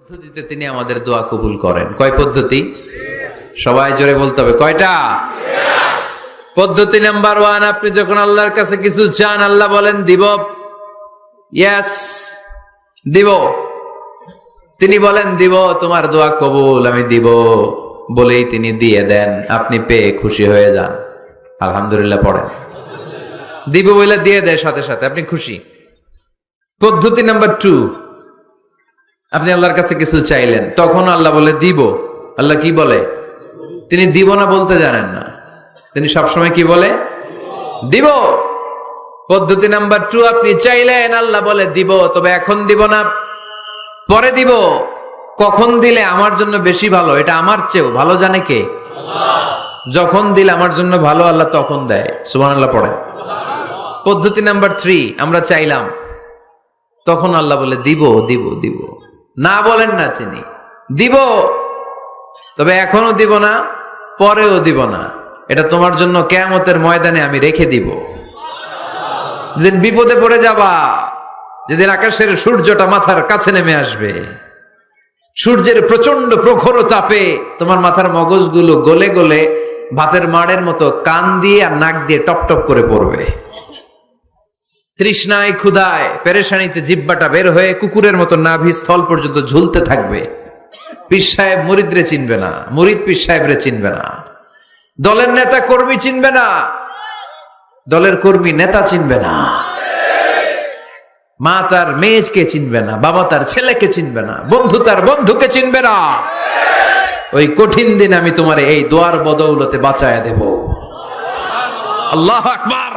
পদ্ধতিতে তিনি আমাদের দোয়া কবুল করেন। কয় পদ্ধতি? সবাই জোরে বলতে হবে, কয়টা? পদ্ধতি নাম্বার 1, আপনি যখন আল্লাহর কাছে কিছু চান, আল্লাহ বলেন দিব, ইয়েস দিব। তিনি বলেন দিব, তোমার দোয়া কবুল, আমি দিব বলেই তিনি দিয়ে দেন। আপনি পেয়ে খুশি হয়ে যান, আলহামদুলিল্লাহ পড়েন। দিব বলে দিয়ে দেয় সাথে সাথে, আপনি খুশি। পদ্ধতি নাম্বার 2, আপনি আল্লাহর কাছে কিছু চাইলেন, তখন আল্লাহ বলে দিব। আল্লাহ কি বলে? তিনি দিব না বলতে জানেন না, তিনি সবসময় কি বলে? দিব। পদ্ধতি নাম্বার 2, আপনি চাইলেন, আল্লাহ বলে দিব, তবে এখন দিব না, পরে দিব। কখন দিলে আমার জন্য বেশি ভালো, এটা আমার চেয়েও ভালো জানে কে? যখন দিলে আমার জন্য ভালো, আল্লাহ তখন দেয়। সুবহানাল্লাহ পড়ে। পদ্ধতি নাম্বার 3, আমরা চাইলাম, তখন আল্লাহ বলে দিব দিব দিব, না বলেন না তিনি, দিব, তবে এখনো দিব না, পরেও দিব না, এটা তোমার জন্য কিয়ামতের ময়দানে আমি রেখে দিব। যেদিন বিপদে পড়ে যাবা, যেদিন আকাশের সূর্যটা মাথার কাছে নেমে আসবে, সূর্যের প্রচন্ড প্রখর তাপে তোমার মাথার মগজগুলো গলে গলে ভাতের মাড়ের মতো কান দিয়ে আর নাক দিয়ে টপ টপ করে পড়বে। তৃষ্ণায় ক্ষুধায় পেরেশানিতে জিহ্বাটা বের হয়ে কুকুরের মতো নাভি স্থল পর্যন্ত ঝুলতে থাকবে। পীর সাহেব মুরিদরে চিনবে না, মুরিদ পীর সাহেবরে চিনবে না, দলের নেতা কর্মী চিনবে না, দলের কর্মী নেতা চিনবে না, মা তার মেয়েকে চিনবে না, বাবা তার ছেলেকে চিনবে না, বন্ধু তার বন্ধুকে চিনবে না। ওই কঠিন দিন আমি তোমার এই দোয়ার বদৌলতে বাঁচায়া দেব। আল্লাহু আকবার।